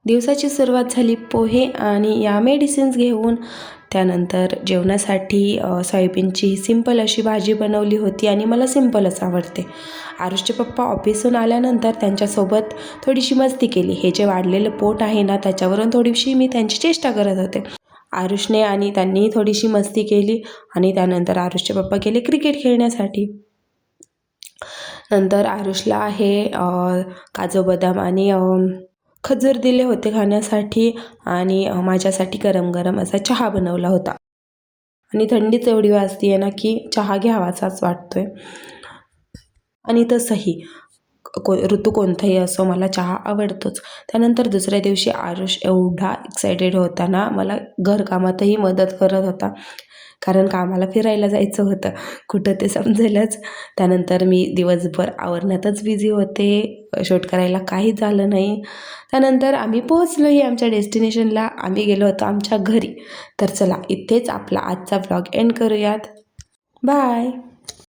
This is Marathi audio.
दिवसाची सुरुवात झाली पोहे आणि या मेडिसिन्स घेऊन. त्यानंतर जेवणासाठी सोयाबीनची सिंपल अशी भाजी बनवली होती आणि मला सिंपलच आवडते. आरुषचे पप्पा ऑफिसहून आल्यानंतर त्यांच्यासोबत थोडीशी मस्ती केली. हे जे वाढलेलं पोट आहे ना, त्याच्यावरून थोडीशी मी त्यांची चेष्टा करत होते. आरुषने आणि त्यांनी थोडीशी मस्ती केली आणि त्यानंतर आरुषचे पप्पा गेले क्रिकेट खेळण्यासाठी. नंतर आरुषला आहे काजू बदाम आणि खजूर दिले होते खाण्यासाठी आणि माझ्यासाठी गरम गरम असा चहा बनवला होता. आणि थंडीच एवढी वाजती आहे ना की चहा घ्यावाचाच वाटतोय. आणि तसंही ऋतू कोणताही असो, मला चहा आवडतोच. त्यानंतर दुसऱ्या दिवशी आरुष एवढा एक्सायटेड होता ना, मला घरकामातही मदत करत होता. कारण कामाला फिरायला जायचं होतं, कुठं ते समजेलच. त्यानंतर मी दिवसभर आवरण्यातच बिझी होते, शूट करायला काहीच झालं नाही. त्यानंतर आम्ही पोहोचलोही आमच्या डेस्टिनेशनला. आम्ही गेलो होतो आमच्या घरी. तर चला, इथेच आपला आजचा व्लॉग एंड करूयात. बाय.